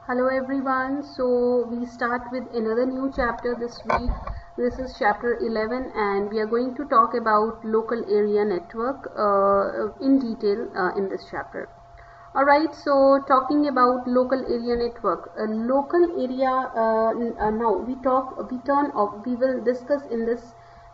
Hello everyone. So we start with another new chapter this week. This is chapter 11 and we are going to talk about local area network in detail in this chapter. Alright, so talking about local area network. Local area, now we will discuss in this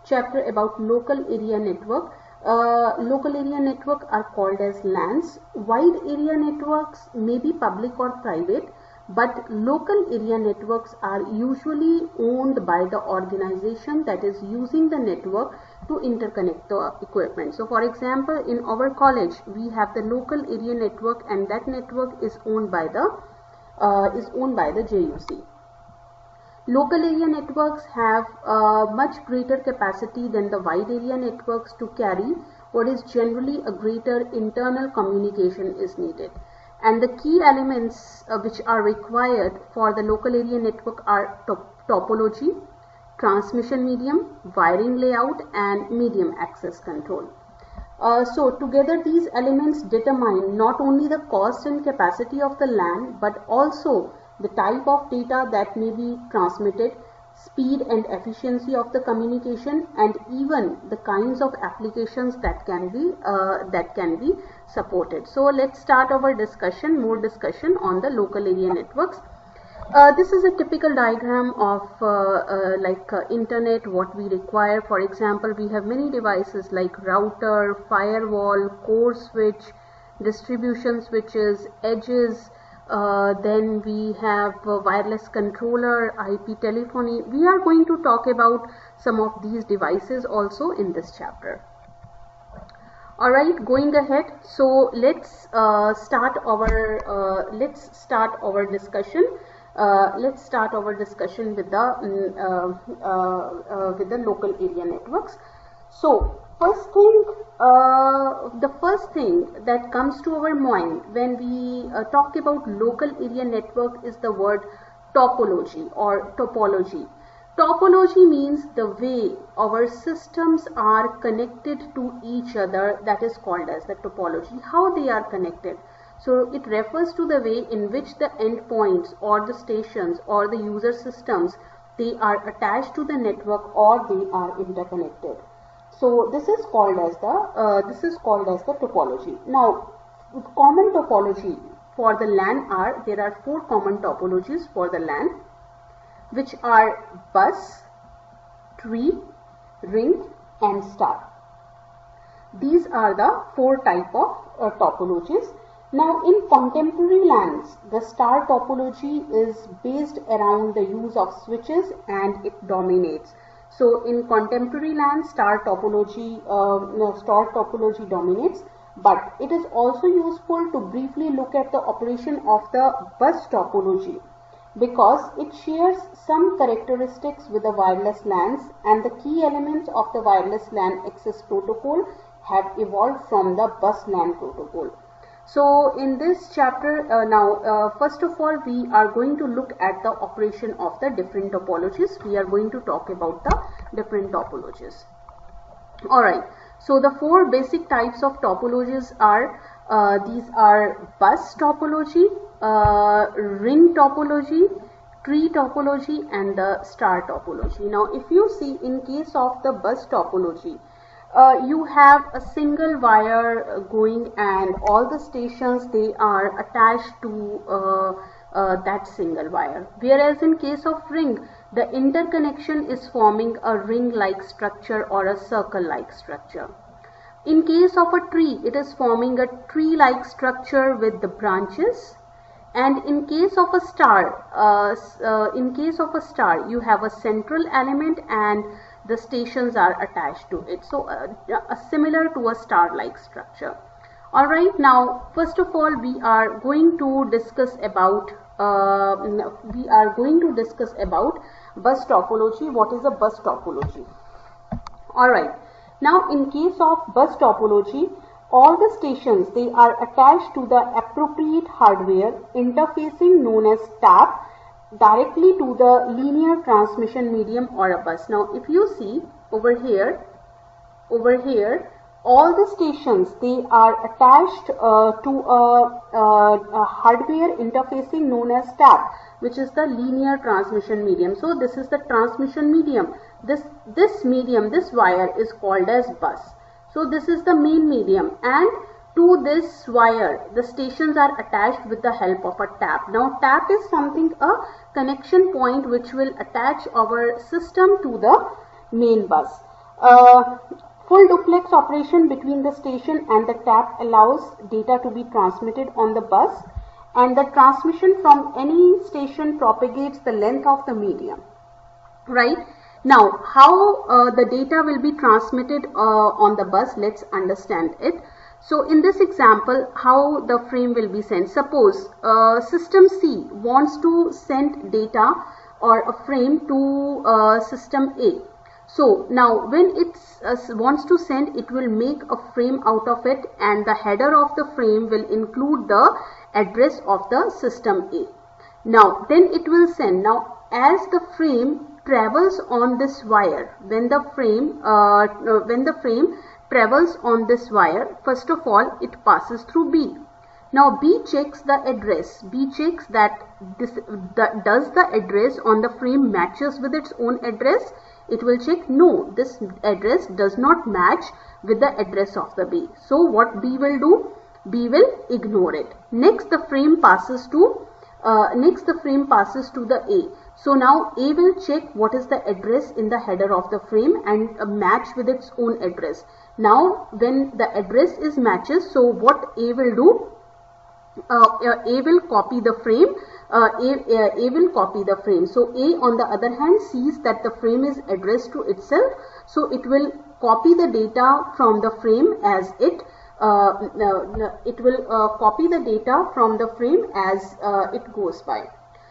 chapter about local area network. Local area network are called as LANs. Wide area networks may be public or private, but local area networks are usually owned by the organization that is using the network to interconnect the equipment. So for example, in our college we have the local area network, and that network is owned by the JUC. Local area networks have much greater capacity than the wide area networks to carry what is generally a greater internal communication is needed. And the key elements which are required for the local area network are topology, transmission medium, wiring layout, and medium access control. So together these elements determine not only the cost and capacity of the LAN, but also the type of data that may be transmitted, speed and efficiency of the communication, and even the kinds of applications that can be supported. So let's start our discussion, more discussion on the local area networks. This is a typical diagram of internet, what we require. For example, we have many devices like router, firewall, core switch, distribution switches, edges. Then we have wireless controller, IP telephony. We are going to talk about some of these devices also in this chapter. Alright, going ahead. So let's start our discussion. Let's start our discussion with the local area networks. So the first thing that comes to our mind when we talk about local area network is the word topology or topology. Topology means the way our systems are connected to each other, that is called as the topology, how they are connected. So it refers to the way in which the endpoints or the stations or the user systems, they are attached to the network or they are interconnected. So this is called as the topology. Now, common topology for the LAN there are four common topologies for the LAN, which are bus, tree, ring, and star. These are the four type of topologies. Now, in contemporary LANs, the star topology is based around the use of switches and it dominates. So in contemporary LAN, star topology dominates, but it is also useful to briefly look at the operation of the bus topology because it shares some characteristics with the wireless LANs, and the key elements of the wireless LAN access protocol have evolved from the bus LAN protocol. So in this chapter, first of all, we are going to look at the operation of the different topologies. We are going to talk about the different topologies. Alright, so the four basic types of topologies are, these are bus topology, ring topology, tree topology, and the star topology. Now if you see, in case of the bus topology, you have a single wire going and all the stations, they are attached to that single wire. Whereas in case of ring, the interconnection is forming a ring-like structure or a circle-like structure. In case of a tree, it is forming a tree-like structure with the branches. And in case of a star, you have a central element and the stations are attached to it. So similar to a star-like structure. Alright, now first of all we are going to discuss about bus topology. What is a bus topology? Alright, now in case of bus topology, all the stations, they are attached to the appropriate hardware interfacing known as tap directly to the linear transmission medium or a bus. Now if you see over here all the stations, they are attached to a hardware interfacing known as TAP, which is the linear transmission medium. So this is the transmission medium. This medium, this wire is called as bus. So this is the main medium, and to this wire the stations are attached with the help of a tap. Now tap is something, a connection point which will attach our system to the main bus. Full duplex operation between the station and the tap allows data to be transmitted on the bus, and the transmission from any station propagates the length of the medium. Right? Now, how the data will be transmitted on the bus, let's understand it. So, in this example, how the frame will be sent. Suppose system C wants to send data or a frame to system A. So, now when it wants to send, it will make a frame out of it, and the header of the frame will include the address of the system A. Now, then it will send. Now, as the frame travels on this wire, when the frame travels on this wire, first of all it passes through B. Now B checks the address. B checks that does the address on the frame matches with its own address. It will check, no, this address does not match with the address of the B. So what B will do? B will ignore it. Next the frame passes to the A. So now A will check what is the address in the header of the frame and match with its own address. Now when the address is matches, so what A will do? A will copy the frame. A will copy the frame. So A on the other hand sees that the frame is addressed to itself. So it will copy the data from the frame as it copy the data from the frame as it goes by.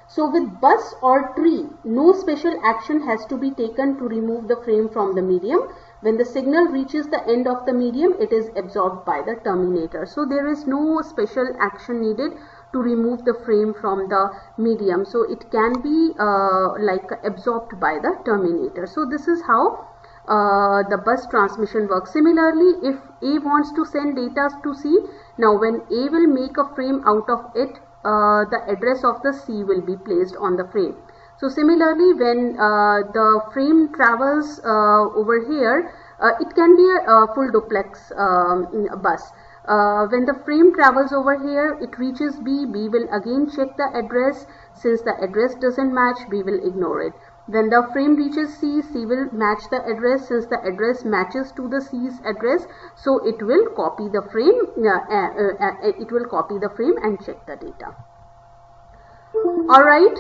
So with bus or tree, no special action has to be taken to remove the frame from the medium. When the signal reaches the end of the medium, it is absorbed by the terminator. So there is no special action needed to remove the frame from the medium. So it can be like absorbed by the terminator. So this is how the bus transmission works. Similarly, if A wants to send data to C, now when A will make a frame out of it, the address of the C will be placed on the frame. So similarly, when the frame travels over here, it can be a full duplex bus. When the frame travels over here, it reaches B. B will again check the address. Since the address doesn't match, B will ignore it. When the frame reaches C, C will match the address. Since the address matches to the C's address, so it will copy the frame. It will copy the frame and check the data. All right.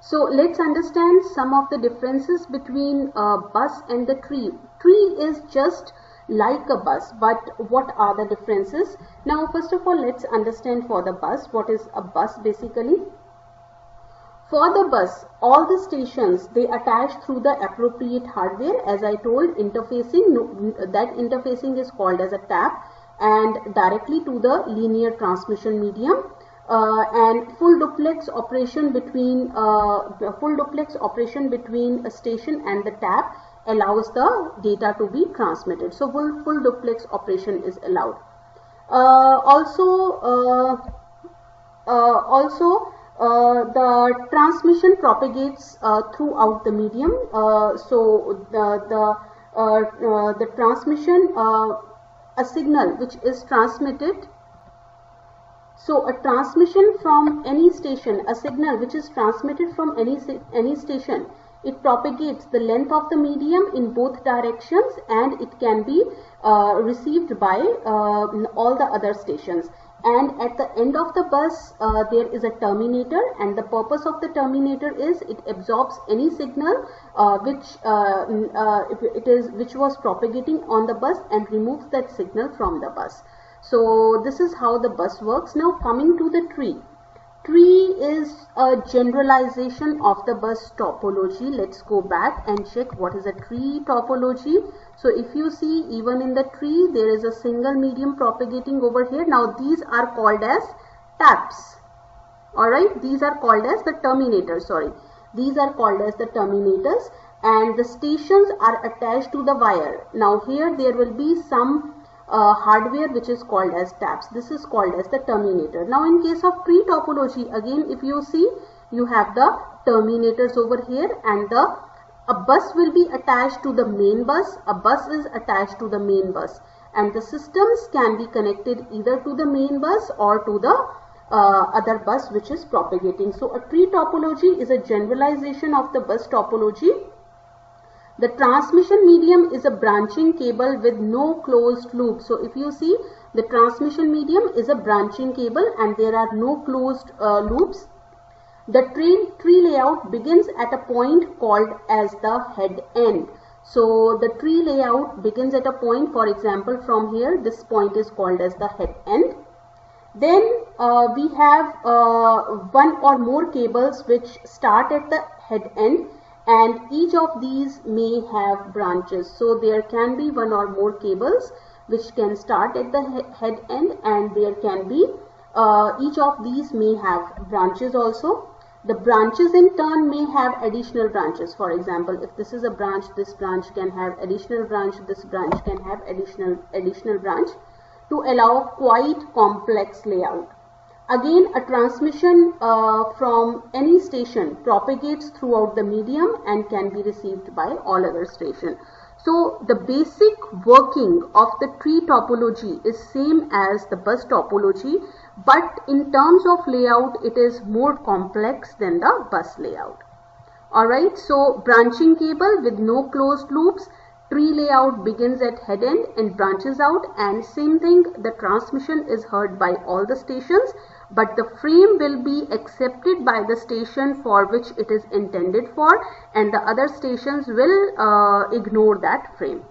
So let's understand some of the differences between a bus and the tree. Tree is just like a bus, but what are the differences? Now, first of all, let's understand for the bus, what is a bus basically. For the bus, all the stations, they attach through the appropriate hardware. As I told, interfacing, that interfacing is called as a tap, and directly to the linear transmission medium. And full duplex operation between a station and the tap allows the data to be transmitted. So full duplex operation is allowed. The transmission propagates throughout the medium. So the transmission, a signal which is transmitted. So a transmission from any station, a signal which is transmitted from any station, it propagates the length of the medium in both directions, and it can be received by all the other stations. And at the end of the bus, there is a terminator, and the purpose of the terminator is it absorbs any signal which was propagating on the bus and removes that signal from the bus. So this is how the bus works. Now coming to the tree. Tree is a generalization of the bus topology. Let's go back and check what is a tree topology. So if you see, even in the tree, there is a single medium propagating over here. Now these are called as taps. Alright, these are called as the terminators, sorry. These are called as the terminators, and the stations are attached to the wire. Now here there will be some hardware which is called as taps. This is called as the terminator. Now in case of tree topology, again if you see, you have the terminators over here, and a bus will be attached to the main bus. A bus is attached to the main bus, and the systems can be connected either to the main bus or to the other bus which is propagating. So a tree topology is a generalization of the bus topology. The transmission medium is a branching cable with no closed loop. So if you see, the transmission medium is a branching cable and there are no closed loops. The tree layout begins at a point called as the head end. So the tree layout begins at a point, for example from here, this point is called as the head end. Then we have one or more cables which start at the head end, and each of these may have branches. So there can be one or more cables which can start at the head end, and there can be each of these may have branches also. The branches in turn may have additional branches. For example, if this is a branch, this branch can have additional branch, this branch can have additional branch, to allow quite complex layout. Again, a transmission from any station propagates throughout the medium and can be received by all other stations. So the basic working of the tree topology is same as the bus topology, but in terms of layout it is more complex than the bus layout. Alright, so branching cable with no closed loops, tree layout begins at head end and branches out, and same thing, the transmission is heard by all the stations, but the frame will be accepted by the station for which it is intended for, and the other stations will ignore that frame.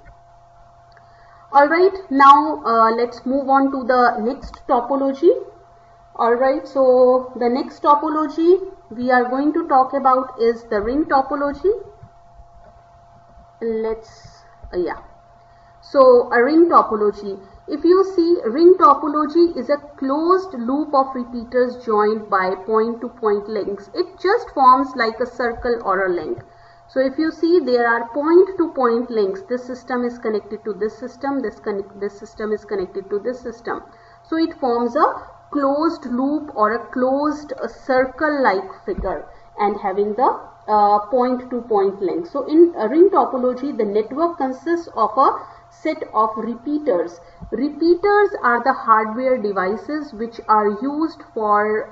Alright, now let's move on to the next topology. Alright, so the next topology we are going to talk about is the ring topology. So a ring topology. If you see, ring topology is a closed loop of repeaters joined by point-to-point links. It just forms like a circle or a link. So if you see, there are point-to-point links. This system is connected to this system. This system is connected to this system. So it forms a closed loop or a closed circle-like figure and having the point-to-point link. So in a ring topology, the network consists of a set of repeaters. Repeaters are the hardware devices which are used for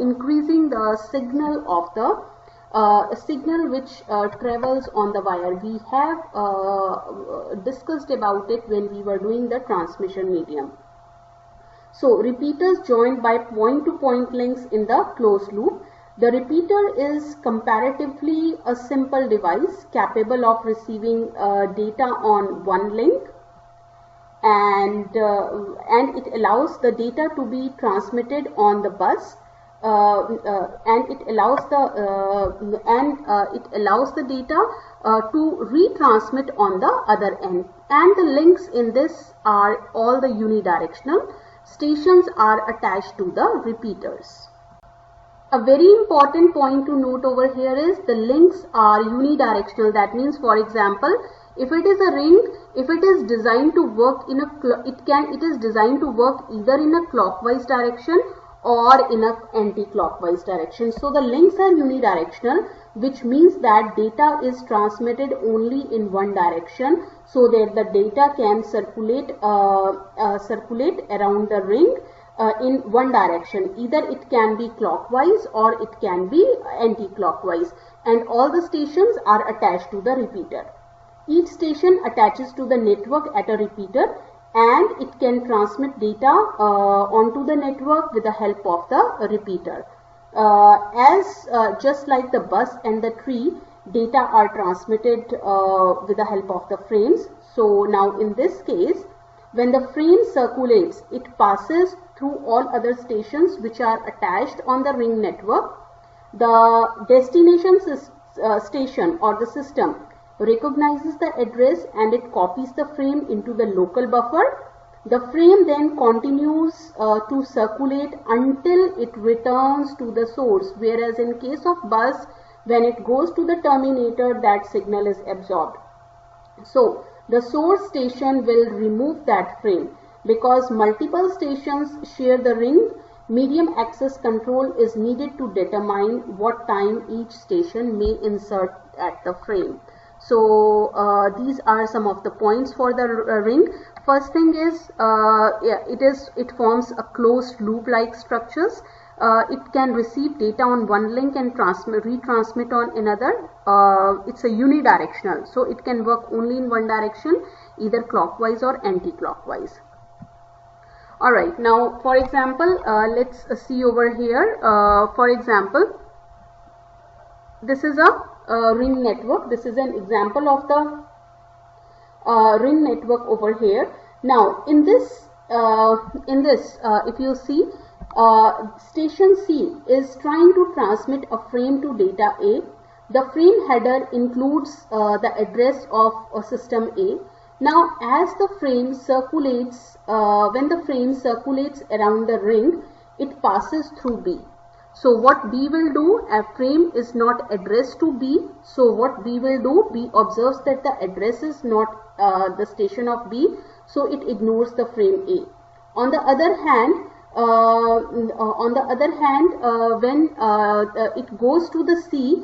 increasing the signal of the signal which travels on the wire. We have discussed about it when we were doing the transmission medium. So repeaters joined by point-to-point links in the closed loop. The repeater is comparatively a simple device capable of receiving data on one link, and it allows the data to be transmitted on the bus, and it allows the data to retransmit on the other end. And the links in this are all the unidirectional. Stations are attached to the repeaters. A very important point to note over here is the links are unidirectional. That means, for example, if it is a ring, if it is designed to work in it is designed to work either in a clockwise direction or in a anti-clockwise direction. So the links are unidirectional, which means that data is transmitted only in one direction, so that the data can circulate around the ring in one direction. Either it can be clockwise or it can be anti-clockwise, and all the stations are attached to the repeater. Each station attaches to the network at a repeater, and it can transmit data onto the network with the help of the repeater. Just like the bus and the tree, data are transmitted with the help of the frames. So now in this case, when the frame circulates, it passes through all other stations which are attached on the ring network. The destination station or the system recognizes the address and it copies the frame into the local buffer. The frame then continues to circulate until it returns to the source, whereas in case of bus, When it goes to the terminator, that signal is absorbed. So the source station will remove that frame. Because multiple stations share the ring, medium access control is needed to determine what time each station may insert at the frame. So these are some of the points for the ring. First thing is, it forms a closed loop like structures. It can receive data on one link and retransmit on another. It's a unidirectional, so it can work only in one direction, either clockwise or anti-clockwise. Alright, now for example, let's see over here. For example, this is a ring network. This is an example of the ring network over here. Now in this, if you see, station C is trying to transmit a frame to data A. The frame header includes the address of system A. Now as the frame circulates, when the frame circulates around the ring, it passes through B. So what B will do, a frame is not addressed to B. So what B will do, B observes that the address is not the station of B, so it ignores the frame A. On the other hand, when it goes to the C,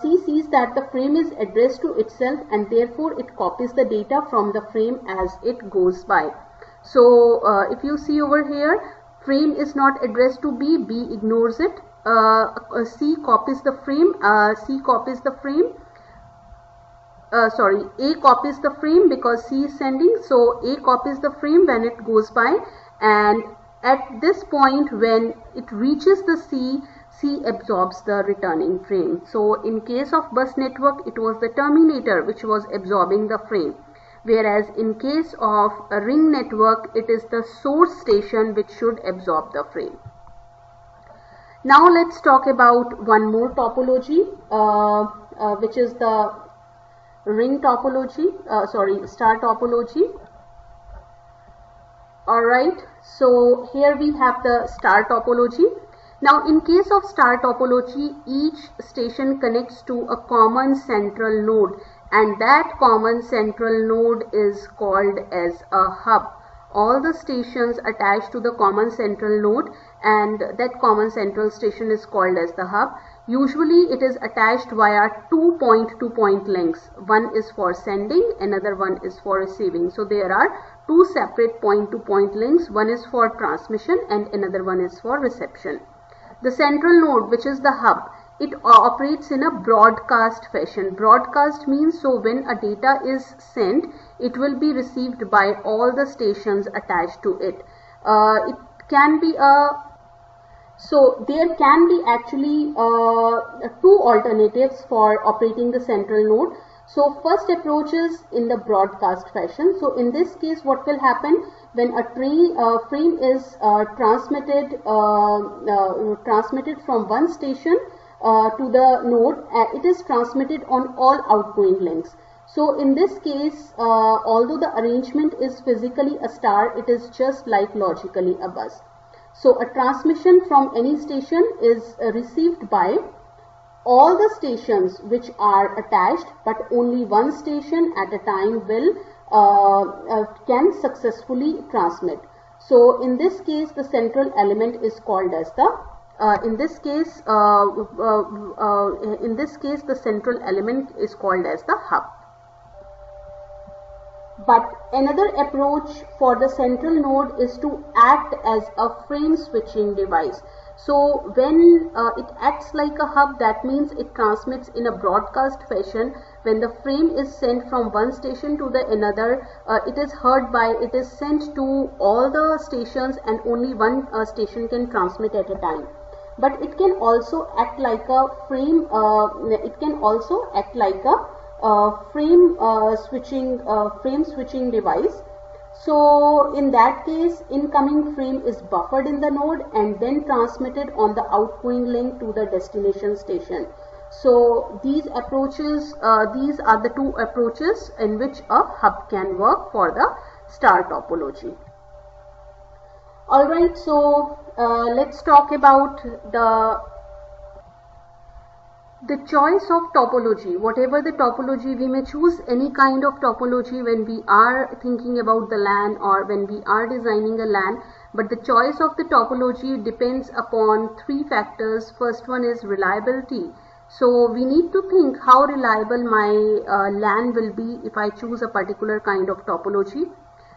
C sees that the frame is addressed to itself, and therefore it copies the data from the frame as it goes by. So if you see over here, frame is not addressed to B, B ignores it. C copies the frame, A copies the frame because C is sending, so A copies the frame when it goes by, and at this point when it reaches the C, C absorbs the returning frame. So in case of bus network, it was the terminator which was absorbing the frame, whereas in case of a ring network, it is the source station which should absorb the frame. Now let's talk about one more topology, which is the ring topology, star topology. Alright, so here we have the star topology. Now in case of star topology, each station connects to a common central node, and that common central node is called as a hub. All the stations attached to the common central node, and that common central station is called as the hub. Usually it is attached via two point-to-point links. One is for sending, another one is for receiving. So there are two separate point-to-point links. One is for transmission and another one is for reception. The central node, which is the hub, it operates in a broadcast fashion. Broadcast means, so when a data is sent, it will be received by all the stations attached to it. It can be so there can be actually two alternatives for operating the central node. So first approach is in the broadcast fashion. So in this case, what will happen when a frame is transmitted from one station to the node, it is transmitted on all outgoing links. So in this case, although the arrangement is physically a star, it is just like logically a bus. So a transmission from any station is received by all the stations which are attached, but only one station at a time will can successfully transmit. So in this case, the central element is called as the the central element is called as the hub. But another approach for the central node is to act as a frame switching device. So when it acts like a hub, that means it transmits in a broadcast fashion. When the frame is sent from one station to the another, it is sent to all the stations, and only one station can transmit at a time. But it can also act like a frame. Frame switching device. So in that case, incoming frame is buffered in the node and then transmitted on the outgoing link to the destination station. So these approaches, these are the two approaches in which a hub can work for the star topology. Alright, so let's talk about The choice of topology, whatever the topology, we may choose any kind of topology when we are thinking about the LAN or when we are designing a LAN, but the choice of the topology depends upon three factors. First one is reliability. So we need to think how reliable my LAN will be if I choose a particular kind of topology.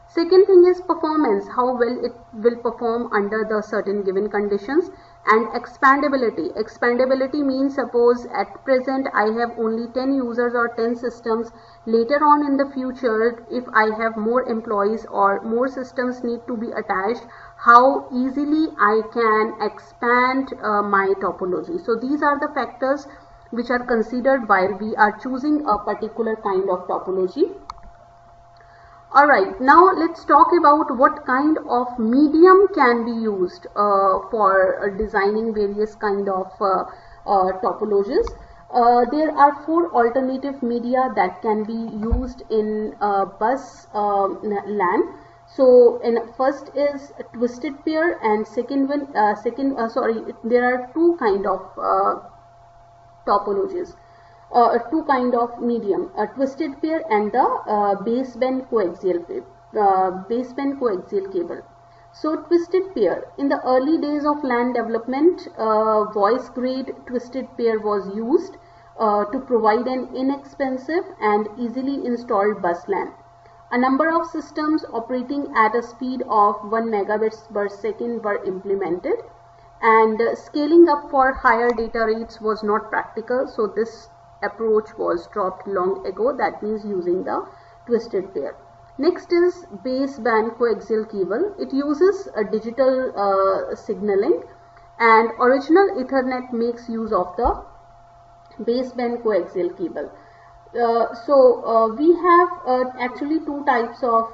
Second thing is performance, how well it will perform under the certain given conditions. And expandability. Expandability means suppose at present I have only 10 users or 10 systems. Later on in the future, if I have more employees or more systems need to be attached, how easily I can expand my topology. So these are the factors which are considered while we are choosing a particular kind of topology. Alright, now let's talk about what kind of medium can be used for designing various kind of topologies. There are four alternative media that can be used in bus LAN. So, first is twisted pair, and there are two kind of topologies. Two kind of medium, a twisted pair and the baseband coaxial cable. So twisted pair, in the early days of LAN development, voice grade twisted pair was used to provide an inexpensive and easily installed bus LAN. A number of systems operating at a speed of 1 megabits per second were implemented, and scaling up for higher data rates was not practical, so this approach was dropped long ago, that means using the twisted pair. Next is baseband coaxial cable. It uses a digital signaling, and original Ethernet makes use of the baseband coaxial cable. We have actually two types of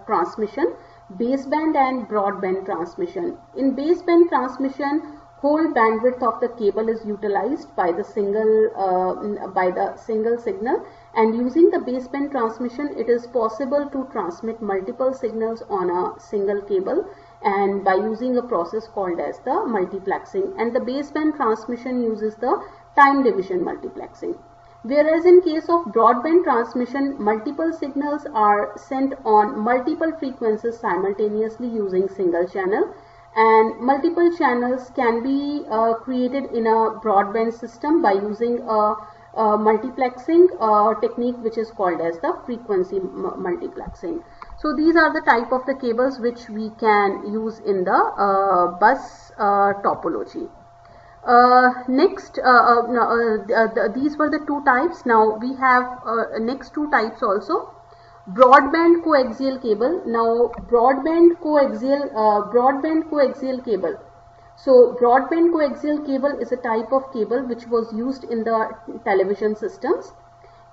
transmission, baseband and broadband transmission. In baseband transmission, whole bandwidth of the cable is utilized by the single signal, and using the baseband transmission it is possible to transmit multiple signals on a single cable, and by using a process called as the multiplexing, and the baseband transmission uses the time division multiplexing. Whereas in case of broadband transmission, multiple signals are sent on multiple frequencies simultaneously using single channel, and multiple channels can be created in a broadband system by using a multiplexing technique which is called as the frequency multiplexing. So these are the type of the cables which we can use in the bus topology. These were the two types. Now we have next two types also. Broadband coaxial cable. Now broadband coaxial cable. So broadband coaxial cable is a type of cable which was used in the television systems.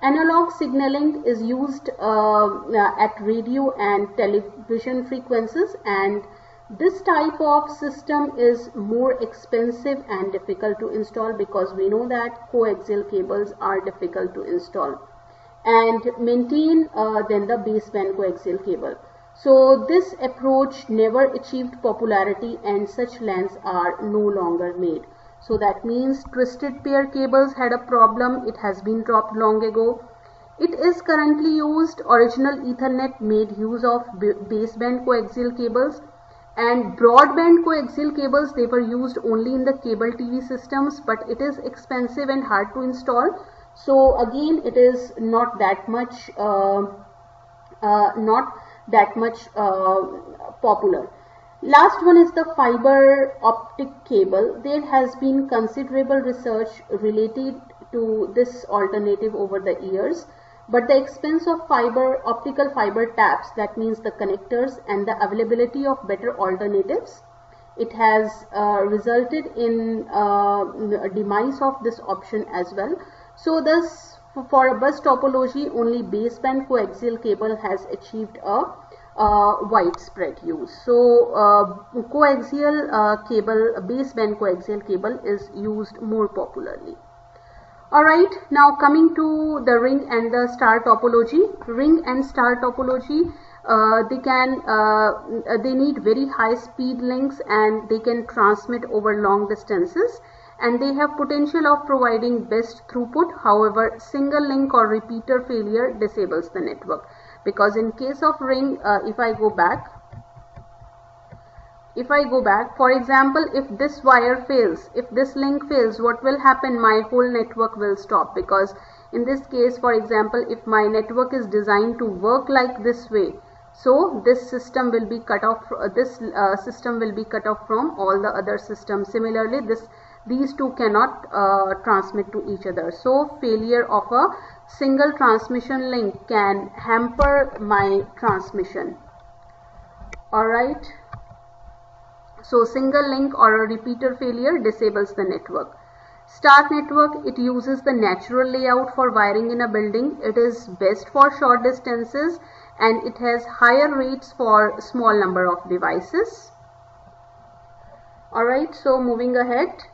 Analog signaling is used at radio and television frequencies, and this type of system is more expensive and difficult to install, because we know that coaxial cables are difficult to install and maintain than the baseband coaxial cable. So this approach never achieved popularity, and such LANs are no longer made. So that means twisted pair cables had a problem. It has been dropped long ago. It is currently used. Original Ethernet made use of baseband coaxial cables, and broadband coaxial cables, they were used only in the cable TV systems, but it is expensive and hard to install. So again, it is not that much popular. Last one is the fiber optic cable. There has been considerable research related to this alternative over the years, but the expense of optical fiber taps, that means the connectors, and the availability of better alternatives, it has resulted in a demise of this option as well. So thus, for a bus topology, only baseband coaxial cable has achieved a widespread use. So coaxial cable, baseband coaxial cable is used more popularly. Alright, now coming to the ring and the star topology. Ring and star topology, they need very high speed links, and they can transmit over long distances, and they have potential of providing best throughput. However, single link or repeater failure disables the network, because in case of ring, if I go back, for example, if this wire fails, if this link fails, what will happen? My whole network will stop, because in this case, for example, if my network is designed to work like this way, so this system will be cut off, system will be cut off from all the other systems. Similarly, these two cannot transmit to each other. So failure of a single transmission link can hamper my transmission. Alright. So single link or a repeater failure disables the network. Star network, it uses the natural layout for wiring in a building. It is best for short distances and it has higher rates for small number of devices. Alright, so moving ahead.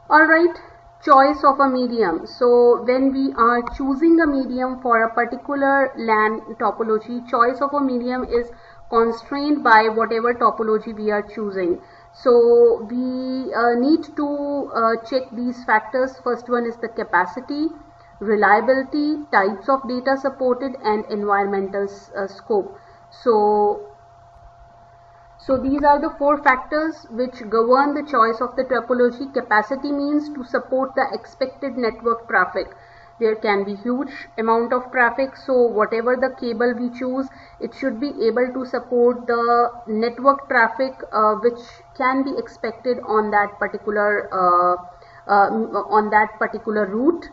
Alright, choice of a medium. So when we are choosing a medium for a particular LAN topology, choice of a medium is constrained by whatever topology we are choosing. So we need to check these factors. First one is the capacity, reliability, types of data supported, and environmental scope. So these are the four factors which govern the choice of the topology. Capacity means to support the expected network traffic. There can be huge amount of traffic, so whatever the cable we choose, it should be able to support the network traffic which can be expected on that particular route.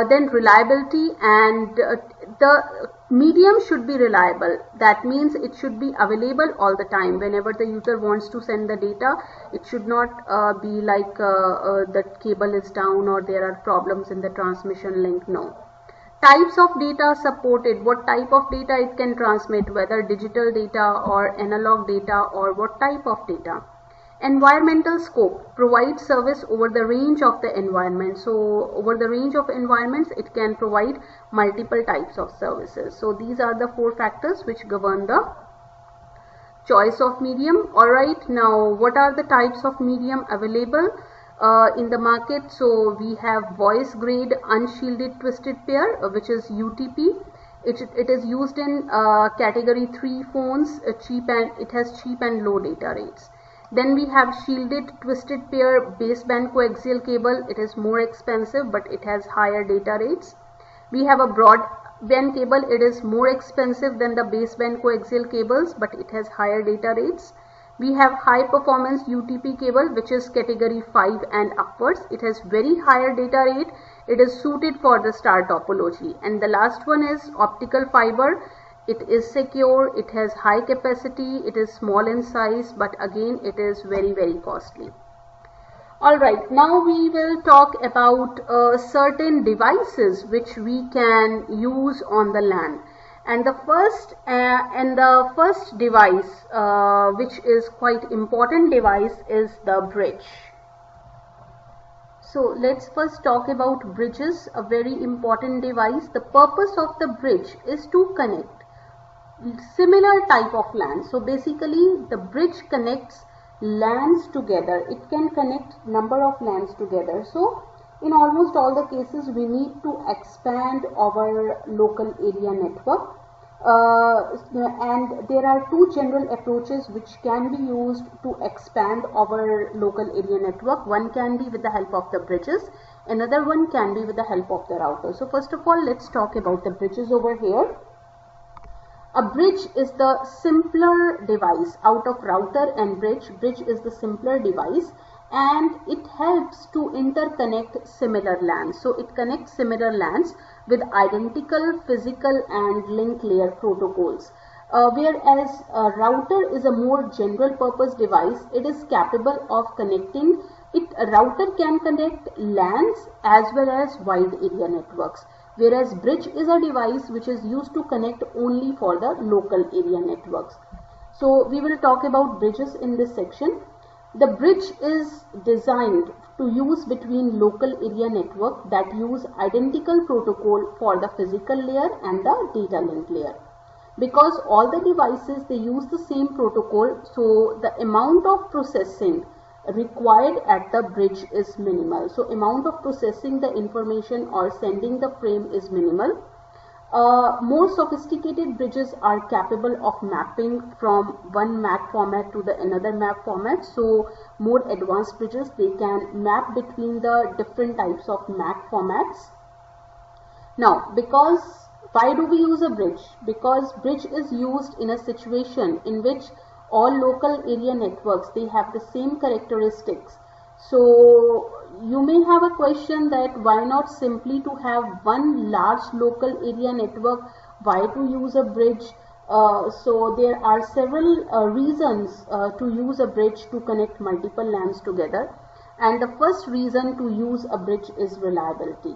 Then reliability, and the medium should be reliable. That means it should be available all the time. Whenever the user wants to send the data, it should not be like the cable is down or there are problems in the transmission link. No. Types of data supported. What type of data it can transmit, whether digital data or analog data, or what type of data. Environmental scope, provides service over the range of the environment. So over the range of environments, it can provide multiple types of services. So these are the four factors which govern the choice of medium. Alright, now what are the types of medium available in the market? So we have voice grade unshielded twisted pair, which is UTP. It is used in category 3 phones, it has cheap and low data rates. Then we have shielded twisted pair baseband coaxial cable. It is more expensive, but it has higher data rates. We have a broadband cable. It is more expensive than the baseband coaxial cables, but it has higher data rates. We have high performance UTP cable, which is category 5 and upwards. It has very higher data rate. It is suited for the star topology. And the last one is optical fiber. It is secure, it has high capacity, it is small in size, but again it is very, very costly. Alright, now we will talk about certain devices which we can use on the LAN. And the first device which is quite important device is the bridge. So let's first talk about bridges, a very important device. The purpose of the bridge is to connect similar type of LAN. So basically the bridge connects LANs together. It can connect number of LANs together. So in almost all the cases we need to expand our local area network. And there are two general approaches which can be used to expand our local area network. One can be with the help of the bridges, another one can be with the help of the router. So first of all, let's talk about the bridges over here. A bridge is the simpler device out of router and bridge. Bridge is the simpler device and it helps to interconnect similar LANs. So it connects similar LANs with identical physical and link layer protocols. Whereas a router is a more general purpose device. It is capable of connecting. A router can connect LANs as well as wide area networks. Whereas bridge is a device which is used to connect only for the local area networks. So we will talk about bridges in this section. The bridge is designed to use between local area network that use identical protocol for the physical layer and the data link layer. Because all the devices, they use the same protocol, so the amount of processing required at the bridge is minimal. So amount of processing the information or sending the frame is minimal. More sophisticated bridges are capable of mapping from one MAC format to the another MAC format. So more advanced bridges, they can map between the different types of MAC formats. Now, why do we use a bridge? Because bridge is used in a situation in which all local area networks, they have the same characteristics. So you may have a question that why not simply to have one large local area network, why to use a bridge? So there are several reasons to use a bridge to connect multiple LANs together, and the first reason to use a bridge is reliability.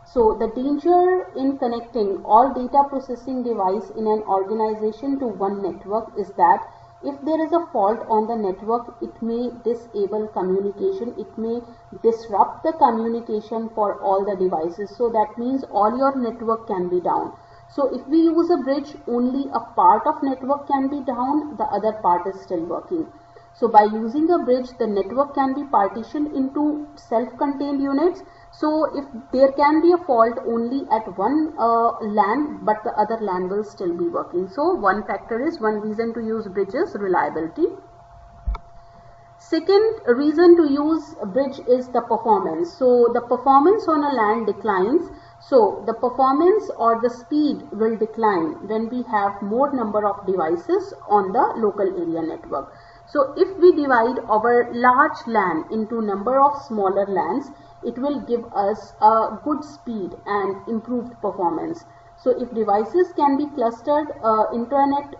So the danger in connecting all data processing device in an organization to one network is that if there is a fault on the network, it may disable communication, it may disrupt the communication for all the devices. So that means all your network can be down. So if we use a bridge, only a part of network can be down, the other part is still working. So by using a bridge, the network can be partitioned into self-contained units. So if there can be a fault only at one LAN, but the other LAN will still be working. So one reason to use bridge is reliability. Second reason to use a bridge is the performance. So the performance on a LAN declines. So the performance or the speed will decline when we have more number of devices on the local area network. So if we divide our large LAN into number of smaller LANs, it will give us a good speed and improved performance. So if devices can be clustered, internet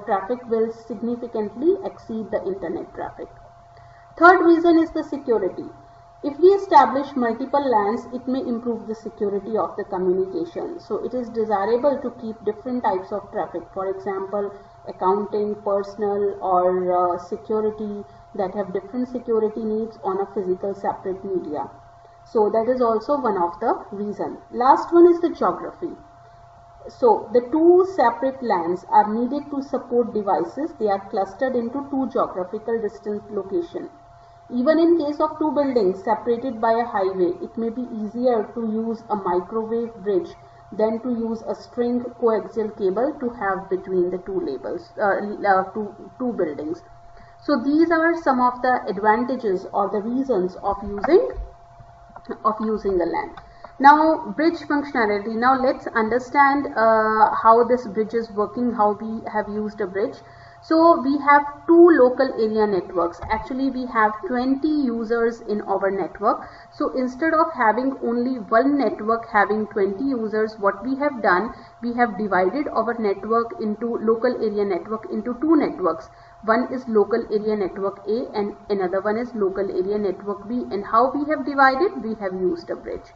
traffic will significantly exceed the internet traffic. Third reason is the security. If we establish multiple LANs, it may improve the security of the communication. So it is desirable to keep different types of traffic. For example, accounting, personal, or security that have different security needs on a physical separate media. So that is also one of the reasons. Last one is the geography. So the two separate LANs are needed to support devices. They are clustered into two geographical distant locations. Even in case of two buildings separated by a highway, it may be easier to use a microwave bridge than to use a string coaxial cable to have between the two buildings. So these are some of the advantages or the reasons of using a LAN. Now bridge functionality. Now let's understand how this bridge is working, how we have used a bridge. So we have two local area networks. Actually we have 20 users in our network. So instead of having only one network having 20 users, what we have done, we have divided our network into local area network into two networks. One is local area network A and another one is local area network B. And how we have divided? We have used a bridge.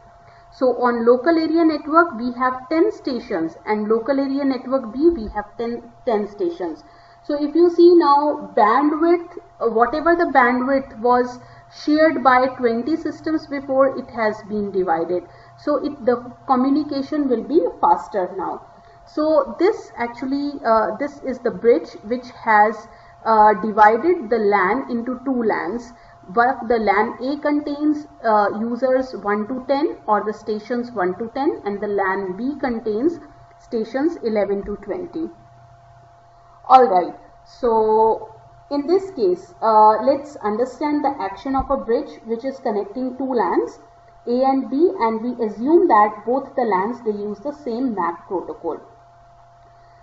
So on local area network we have 10 stations and local area network B we have 10 stations. So if you see now, bandwidth, whatever the bandwidth was shared by 20 systems before, it has been divided. So the communication will be faster now. So this actually, this is the bridge which has divided the LAN into two LANs. But the LAN A contains users 1 to 10 or the stations 1 to 10, and the LAN B contains stations 11 to 20. Alright, so in this case, let's understand the action of a bridge which is connecting two LANs A and B, and we assume that both the LANs, they use the same MAC protocol.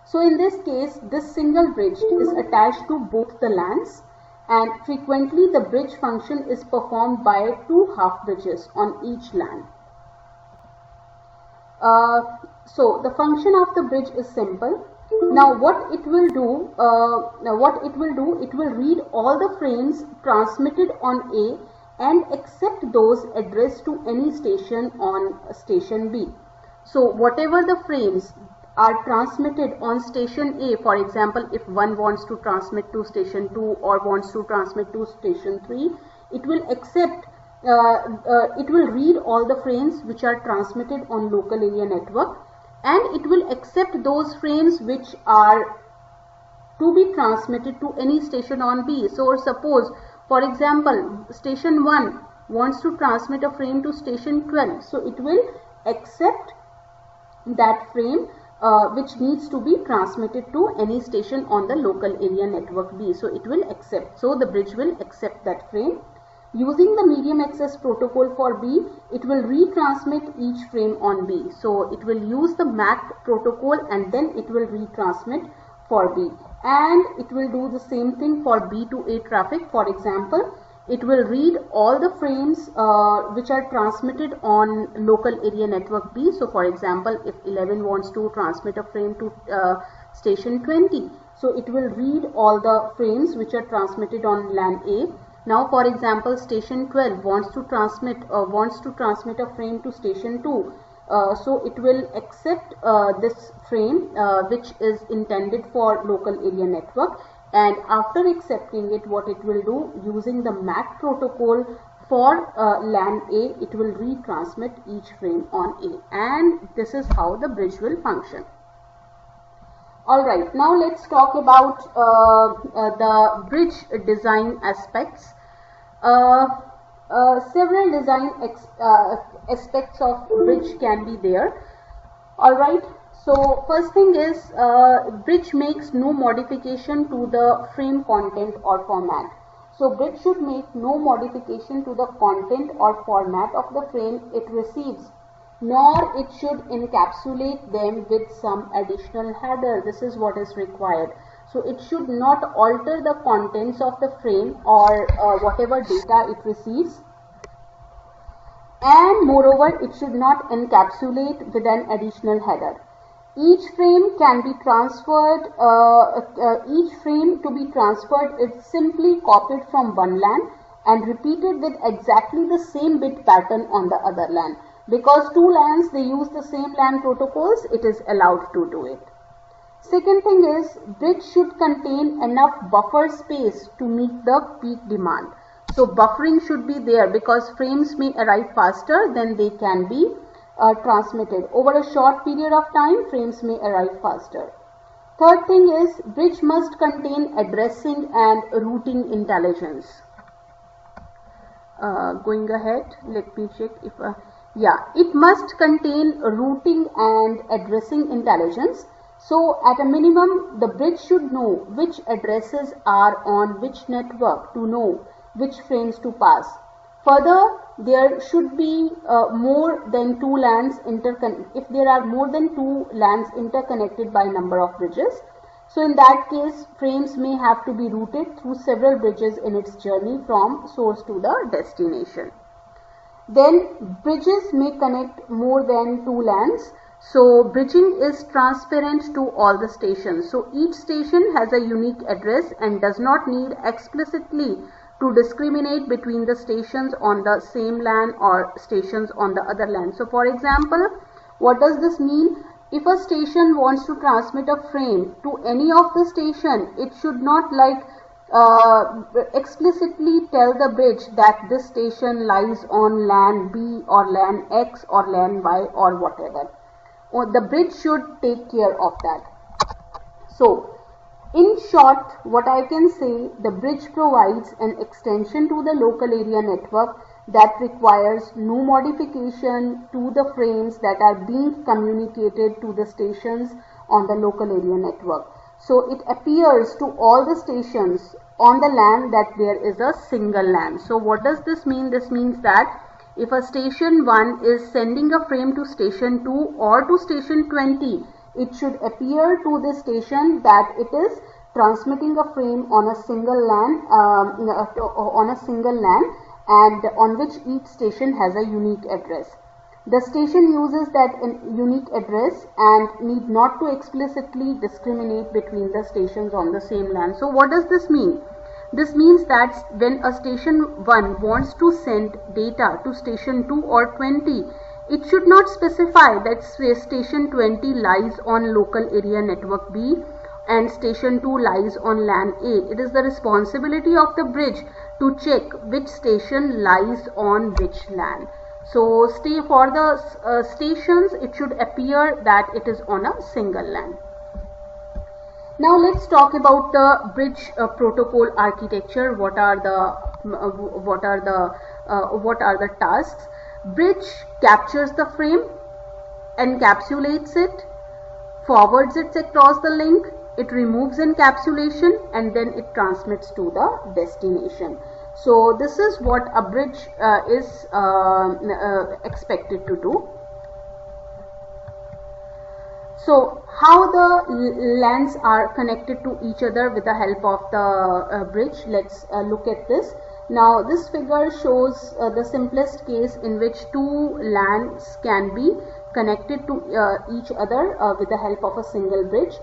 So in this case, this single bridge is attached to both the LANs, and frequently the bridge function is performed by two half bridges on each LAN. So the function of the bridge is simple. Now what it will do, it will read all the frames transmitted on A and accept those addressed to any station on station B. So whatever the frames are transmitted on station A, for example, if one wants to transmit to station 2 or wants to transmit to station 3, it will accept, it will read all the frames which are transmitted on local area network, and it will accept those frames which are to be transmitted to any station on B. So suppose, for example, station 1 wants to transmit a frame to station 12. So it will accept that frame which needs to be transmitted to any station on the local area network B. So it will accept. So the bridge will accept that frame. Using the medium access protocol for B, it will retransmit each frame on B. So it will use the MAC protocol and then it will retransmit for B. And it will do the same thing for B to A traffic. For example, it will read all the frames which are transmitted on local area network B. So for example, if 11 wants to transmit a frame to station 20, so it will read all the frames which are transmitted on LAN A. Now for example, station 12 wants to transmit a frame to station 2. So it will accept this frame which is intended for local area network, and after accepting it, what it will do, using the MAC protocol for LAN A, it will retransmit each frame on A, and this is how the bridge will function. Alright, now let's talk about the bridge design aspects. Several design aspects of bridge can be there. Alright, so first thing is bridge makes no modification to the frame content or format. So bridge should make no modification to the content or format of the frame it receives, nor it should encapsulate them with some additional header. This is what is required. So it should not alter the contents of the frame or whatever data it receives, and moreover it should not encapsulate with an additional header. Each frame can be transferred, each frame to be transferred is simply copied from one LAN and repeated with exactly the same bit pattern on the other LAN. Because two LANs, they use the same LAN protocols, it is allowed to do it. Second thing is, bridge should contain enough buffer space to meet the peak demand. So buffering should be there because frames may arrive faster than they can be transmitted. Over a short period of time, frames may arrive faster. Third thing is, bridge must contain addressing and routing intelligence. Going ahead, let me check if it must contain routing and addressing intelligence. So at a minimum, the bridge should know which addresses are on which network to know which frames to pass. Further, there should be more than two LANs if there are more than two LANs interconnected by number of bridges. So in that case, frames may have to be routed through several bridges in its journey from source to the destination. Then bridges may connect more than two LANs. So bridging is transparent to all the stations. So each station has a unique address and does not need explicitly to discriminate between the stations on the same LAN or stations on the other LAN. So for example, what does this mean? If a station wants to transmit a frame to any of the station, it should not explicitly tell the bridge that this station lies on LAN B or LAN X or LAN Y or whatever. Or the bridge should take care of that. So in short, what I can say, the bridge provides an extension to the local area network that requires no modification to the frames that are being communicated to the stations on the local area network. So it appears to all the stations on the LAN that there is a single LAN. So what does this mean? This means that if a station 1 is sending a frame to station 2 or to station 20, it should appear to the station that it is transmitting a frame on a single LAN, and on which each station has a unique address. The station uses that unique address and need not to explicitly discriminate between the stations on the same LAN. So what does this mean? This means that when a station 1 wants to send data to station 2 or 20, it should not specify that station 20 lies on local area network B and station 2 lies on LAN A. It is the responsibility of the bridge to check which station lies on which LAN. So for the stations, it should appear that it is on a single LAN. Now let's talk about the bridge protocol architecture. What are the tasks? Bridge captures the frame, encapsulates it, forwards it across the link, it removes encapsulation, and then it transmits to the destination. So this is what a bridge is expected to do. So how the LANs are connected to each other with the help of the bridge, let's look at this. Now this figure shows the simplest case in which two LANs can be connected to each other with the help of a single bridge.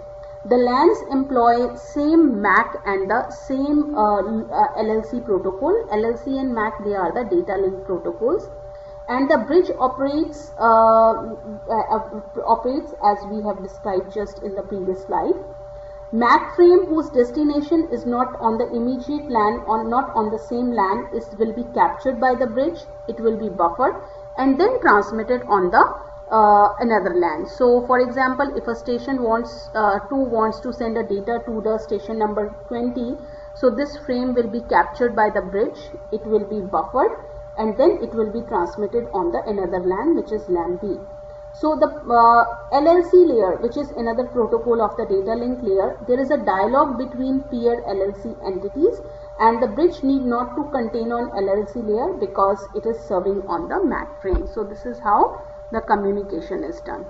The LANs employ same MAC and the same LLC protocol. LLC and MAC, they are the data link protocols. And the bridge operates as we have described just in the previous slide. MAC frame whose destination is not on the immediate LAN or not on the same LAN will be captured by the bridge. It will be buffered and then transmitted on the another LAN. So for example, if a station wants to send a data to the station number 20, so this frame will be captured by the bridge. It will be buffered and then it will be transmitted on the another LAN, which is LAN B. So the LLC layer, which is another protocol of the data link layer, there is a dialogue between peer LLC entities, and the bridge need not to contain on LLC layer because it is serving on the MAC frame. So this is how the communication is done.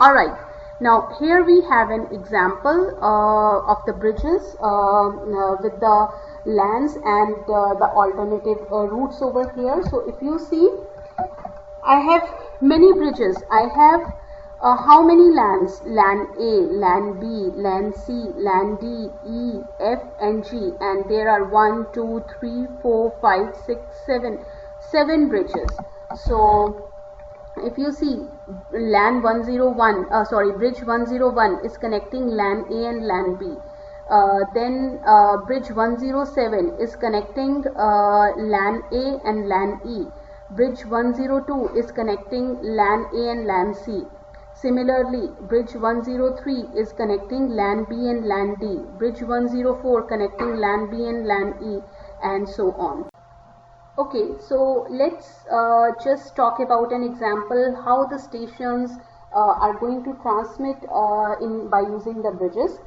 Alright, now here we have an example of the bridges with the LANs and the alternative routes over here. So if you see, I have many bridges. I have how many LANs? LAN A, LAN B, LAN C, LAN D, E, F and G, and there are 1, 2, 3, 4, 5, 6, 7 bridges. So if you see, LAN 101, bridge 101 is connecting LAN A and LAN B. Then bridge 107 is connecting LAN A and LAN E. Bridge 102 is connecting LAN A and LAN C. Similarly, bridge 103 is connecting LAN B and LAN D. Bridge 104 connecting LAN B and LAN E, and so on. Okay, so let's just talk about an example how the stations are going to transmit by using the bridges.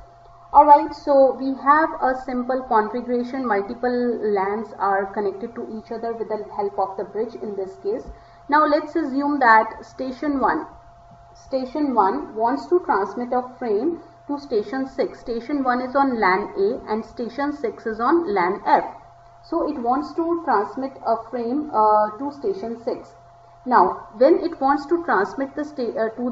Alright, so we have a simple configuration. Multiple LANs are connected to each other with the help of the bridge in this case. Now let's assume that station 1 wants to transmit a frame to station 6. Station 1 is on LAN A and station 6 is on LAN F. So it wants to transmit a frame to station 6. Now, when it wants to transmit to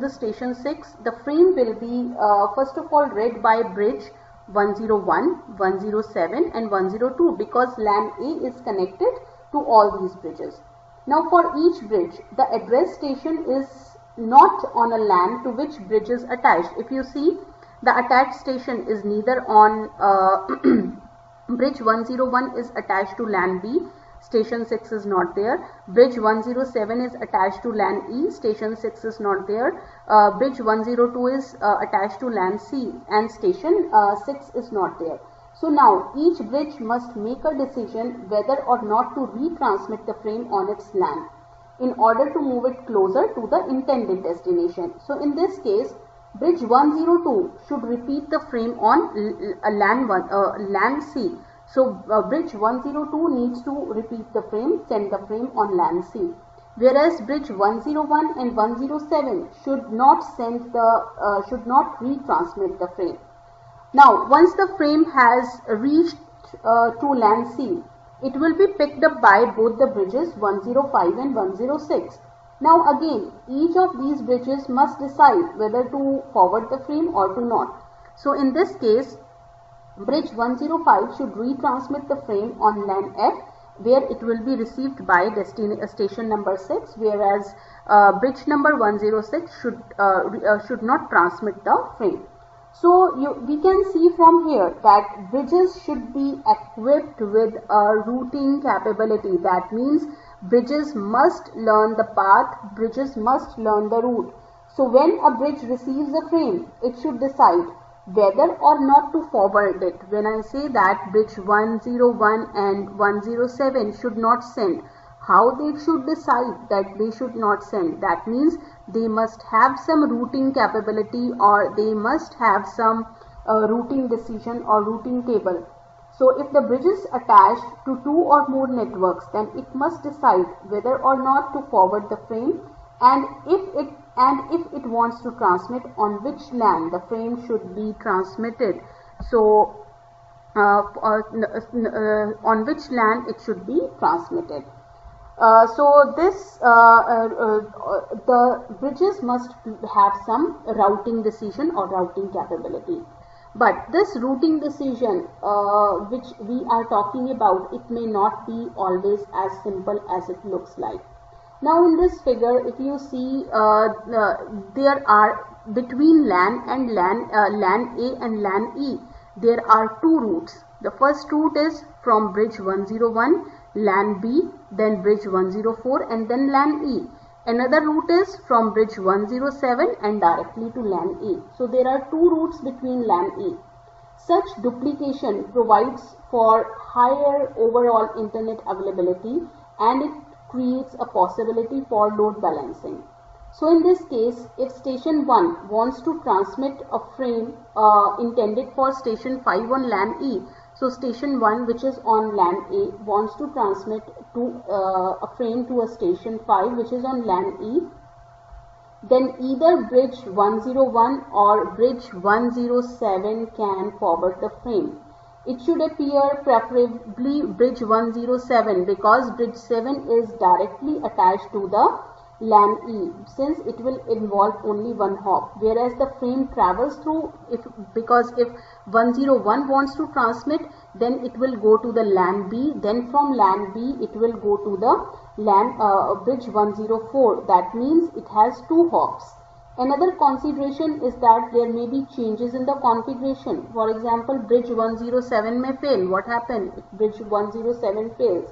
the station 6, the frame will be first of all read by bridge 101, 107 and 102 because LAN A is connected to all these bridges. Now for each bridge, the address station is not on a LAN to which bridge is attached. If you see, the attached station is neither on bridge 101 is attached to LAN B. Station 6 is not there. Bridge 107 is attached to LAN E. Station 6 is not there. Bridge 102 is attached to LAN C and station 6 is not there. So now each bridge must make a decision whether or not to retransmit the frame on its LAN in order to move it closer to the intended destination. So in this case, bridge 102 should repeat the frame on LAN C. So bridge 102 needs to repeat the frame, send the frame on LAN C. Whereas bridge 101 and 107 should not retransmit the frame. Now once the frame has reached to LAN C, it will be picked up by both the bridges 105 and 106. Now again, each of these bridges must decide whether to forward the frame or to not. So in this case, bridge 105 should retransmit the frame on LAN F, where it will be received by station number 6, whereas bridge number 106 should not transmit the frame. So we can see from here that bridges should be equipped with a routing capability. That means Bridges must learn the path, bridges must learn the route. So when a bridge receives a frame, it should decide whether or not to forward it. When I say that bridge 101 and 107 should not send, how they should decide that they should not send? That means they must have some routing capability, or they must have some routing decision or routing table. So if the bridge is attached to 2 or more networks, then it must decide whether or not to forward the frame, and if it wants to transmit, on which LAN the frame should be transmitted. So on which LAN it should be transmitted. The bridges must have some routing decision or routing capability. But this routing decision which we are talking about, it may not be always as simple as it looks like. Now in this figure, if you see, there are between LAN and LAN A and LAN E, there are 2 routes. The first route is from bridge 101, LAN B, then bridge 104, and then LAN E. Another route is from bridge 107 and directly to LAN E. So there are 2 routes between LAN E. Such duplication provides for higher overall internet availability, and it creates a possibility for load balancing. So in this case, if station 1 wants to transmit a frame intended for station 5 on LAN E, so station 1, which is on LAN A, wants to transmit to a frame to a station 5 which is on LAN E, then either bridge 101 or bridge 107 can forward the frame. It should appear preferably bridge 107, because bridge 7 is directly attached to the LAN E, since it will involve only one hop, whereas the frame travels through, because if 101 wants to transmit, then it will go to the LAN B, then from LAN B it will go to the LAN bridge 104. That means it has 2 hops. Another consideration is that there may be changes in the configuration. For example, bridge 107 may fail. What happens if bridge 107 fails?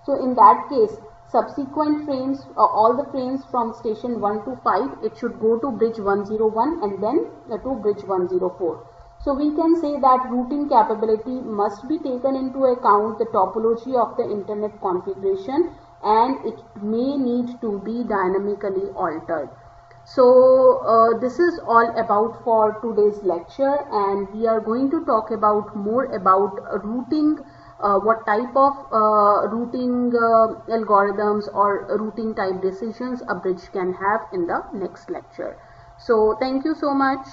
So in that case, subsequent frames, all the frames from station 1 to 5, it should go to bridge 101 and then to bridge 104. So we can say that routing capability must be taken into account the topology of the internet configuration, and it may need to be dynamically altered. So this is all about for today's lecture, and we are going to talk about more about routing, what type of routing algorithms or routing type decisions a bridge can have in the next lecture. So thank you so much.